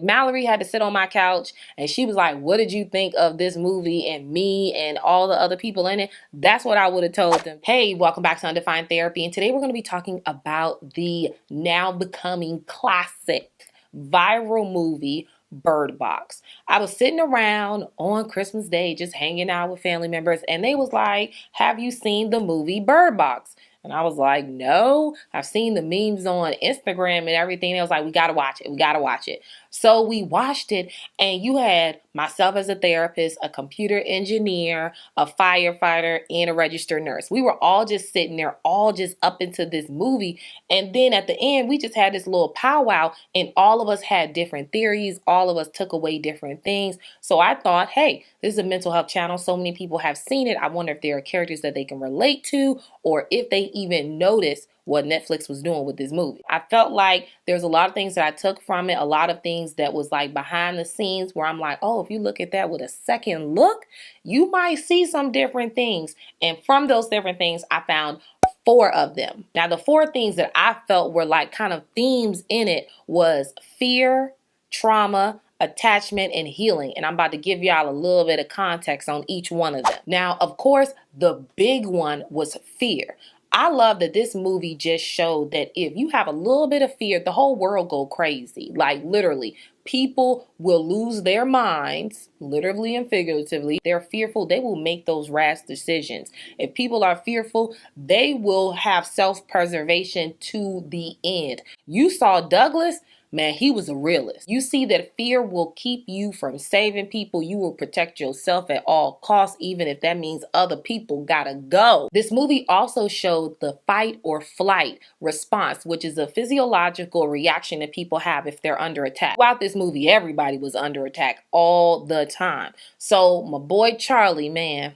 Mallory had to sit on my couch and she was like, what did you think of this movie and me and all the other people in it? That's what I would have told them. Hey, welcome back to Undefined Therapy. And today we're going to be talking about the now becoming classic viral movie, Bird Box. I was sitting around on Christmas Day just hanging out with family members and they was like, have you seen the movie Bird Box? And I was like, no, I've seen the memes on Instagram and everything. They was like, we got to watch it. We got to watch it. So we watched it, and you had myself as a therapist, a computer engineer, a firefighter, and a registered nurse. We were all just sitting there, all just up into this movie. And then at the end, we just had this little powwow, and all of us had different theories. All of us took away different things. So I thought, hey, this is a mental health channel. So many people have seen it. I wonder if there are characters that they can relate to, or if they even notice what Netflix was doing with this movie. I felt like there's a lot of things that I took from it, a lot of things that was like behind the scenes where I'm like, oh, if you look at that with a second look, you might see some different things. And from those different things, I found 4 of them. Now, the 4 things that I felt were like kind of themes in it was fear, trauma, attachment, and healing. And I'm about to give y'all a little bit of context on each one of them. Now, of course, the big one was fear. I love that this movie just showed that if you have a little bit of fear, the whole world go crazy. Like literally, people will lose their minds, literally and figuratively. They're fearful. They will make those rash decisions. If people are fearful, they will have self-preservation to the end. You saw Douglas. Man, he was a realist. You see that fear will keep you from saving people. You will protect yourself at all costs, even if that means other people gotta go. This movie also showed the fight or flight response, which is a physiological reaction that people have if they're under attack. Throughout this movie, everybody was under attack all the time. So my boy Charlie, man,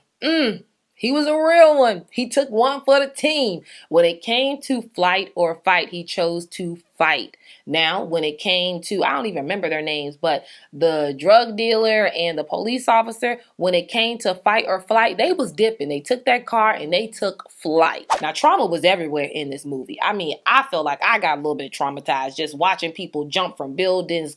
he was a real one. He took one for the team. When it came to flight or fight, he chose to fight. Now, when it came to, I don't even remember their names, but the drug dealer and the police officer, when it came to fight or flight, they was dipping. They took that car and they took flight. Now, trauma was everywhere in this movie. I mean, I feel like I got a little bit traumatized just watching people jump from buildings,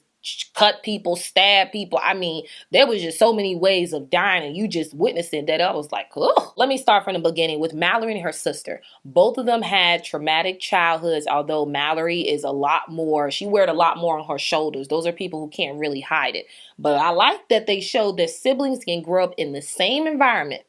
cut people, stab people. I mean, there was just so many ways of dying and you just witnessing that. I was like, oh. Let me start from the beginning with Mallory and her sister. Both of them had traumatic childhoods, although Mallory is a lot more, she wears a lot more on her shoulders. Those are people who can't really hide it. But I like that they showed that siblings can grow up in the same environment,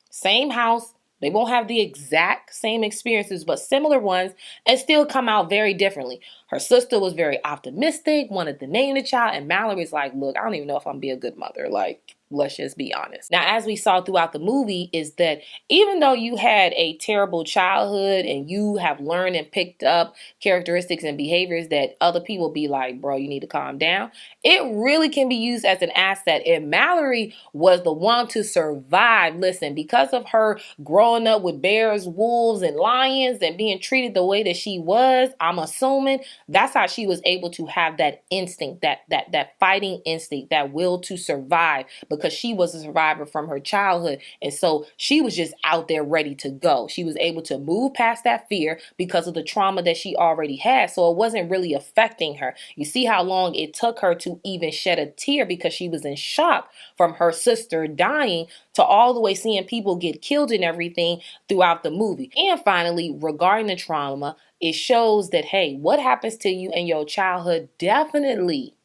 same house. They won't have the exact same experiences, but similar ones, and still come out very differently. Her sister was very optimistic, wanted to name the child, and Mallory's like, look, I don't even know if I'm gonna be a good mother. Like, let's just be honest. Now, as we saw throughout the movie, is that even though you had a terrible childhood and you have learned and picked up characteristics and behaviors that other people be like, bro, you need to calm down, it really can be used as an asset. If Mallory was the one to survive, listen, because of her growing up with bears, wolves, and lions and being treated the way that she was, I'm assuming that's how she was able to have that instinct, that fighting instinct, that will to survive, because she was a survivor from her childhood. And so she was just out there ready to go. She was able to move past that fear because of the trauma that she already had. So it wasn't really affecting her. You see how long it took her to even shed a tear because she was in shock from her sister dying to all the way seeing people get killed and everything throughout the movie. And finally, regarding the trauma, it shows that, hey, what happens to you in your childhood definitely,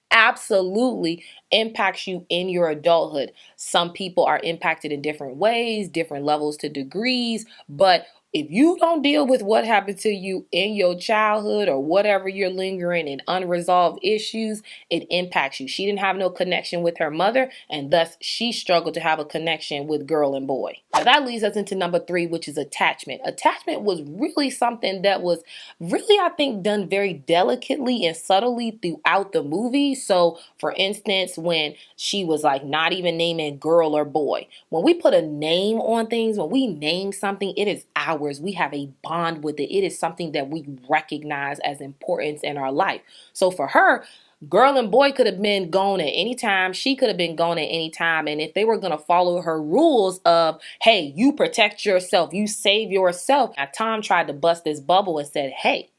absolutely impacts you in your adulthood. Some people are impacted in different ways, different levels to degrees, but if you don't deal with what happened to you in your childhood or whatever you're lingering in unresolved issues, it impacts you. She didn't have no connection with her mother, and thus she struggled to have a connection with girl and boy. Now that leads us into number 3, which is attachment. Attachment was really something that was really, I think, done very delicately and subtly throughout the movie. So for instance, when she was like not even naming girl or boy, when we put a name on things, when we name something, it is ours. We have a bond with it. It is something that we recognize as importance in our life. So for her, girl and boy could have been gone at any time. She could have been gone at any time. And if they were going to follow her rules of, hey, you protect yourself, you save yourself. Now, Tom tried to bust this bubble and said, hey,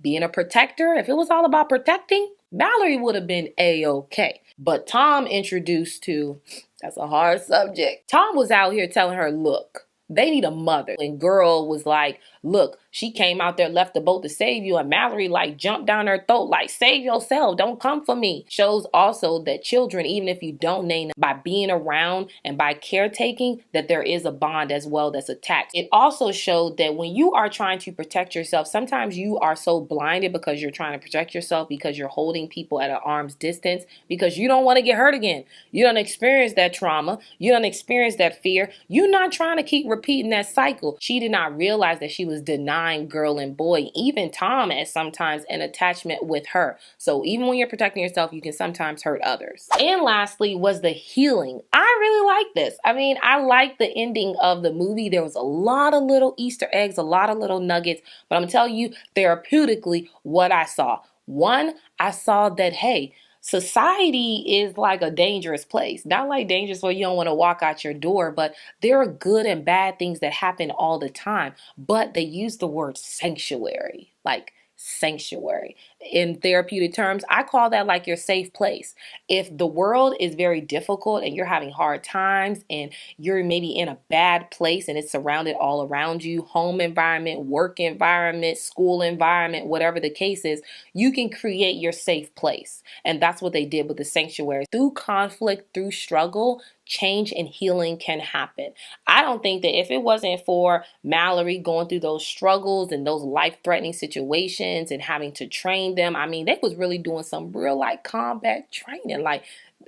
being a protector, if it was all about protecting, Mallory would have been A-okay. But Tom introduced to, that's a hard subject. Tom was out here telling her, look, they need a mother. And girl was like, look, she came out there, left the boat to save you. And Mallory like jumped down her throat, like, save yourself, don't come for me. Shows also that children, even if you don't name them, by being around and by caretaking, that there is a bond as well that's attached. It also showed that when you are trying to protect yourself, sometimes you are so blinded because you're trying to protect yourself, because you're holding people at an arm's distance, because you don't want to get hurt again. You don't experience that trauma. You don't experience that fear. You're not trying to keep repeating that cycle. She did not realize that she was denying girl and boy, even Tom, at sometimes an attachment with her. So even when you're protecting yourself, you can sometimes hurt others. And lastly was the healing. I really like this. I mean, I like the ending of the movie. There was a lot of little Easter eggs, a lot of little nuggets, but I'm telling you therapeutically what I saw. One, I saw that, hey, society is like a dangerous place. Not like dangerous where you don't want to walk out your door, but there are good and bad things that happen all the time. But they use the word sanctuary, like sanctuary. In therapeutic terms, I call that like your safe place. If the world is very difficult and you're having hard times and you're maybe in a bad place and it's surrounded all around you, home environment, work environment, school environment, whatever the case is, you can create your safe place. And that's what they did with the sanctuary. Through conflict, through struggle, change and healing can happen. I don't think that if it wasn't for Mallory going through those struggles and those life-threatening situations and having to train them, I mean, they was really doing some real like combat training. Like,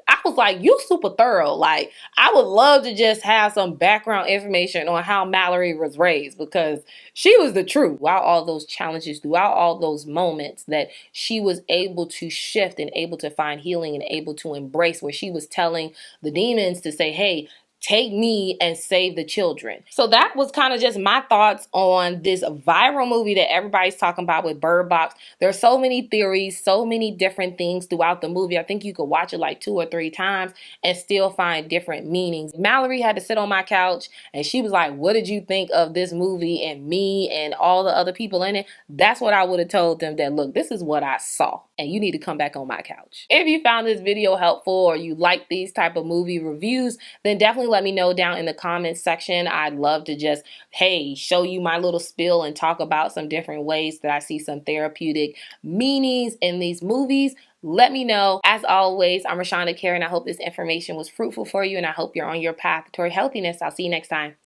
I was like, you super thorough. Like, I would love to just have some background information on how Mallory was raised, because she was the truth. Throughout all those challenges, throughout all those moments, that she was able to shift and able to find healing and able to embrace, where she was telling the demons to say, hey, take me and save the children. So that was kind of just my thoughts on this viral movie that everybody's talking about with Bird Box. There's so many theories, so many different things throughout the movie. I think you could watch it like 2 or 3 times and still find different meanings. Mallory had to sit on my couch and she was like, what did you think of this movie and me and all the other people in it? That's what I would have told them, that look, this is what I saw and you need to come back on my couch. If you found this video helpful or you like these type of movie reviews, then definitely let me know down in the comments section. I'd love to just, hey, show you my little spill and talk about some different ways that I see some therapeutic meanings in these movies. Let me know. As always, I'm Rashonda Karen. I hope this information was fruitful for you and I hope you're on your path toward healthiness. I'll see you next time.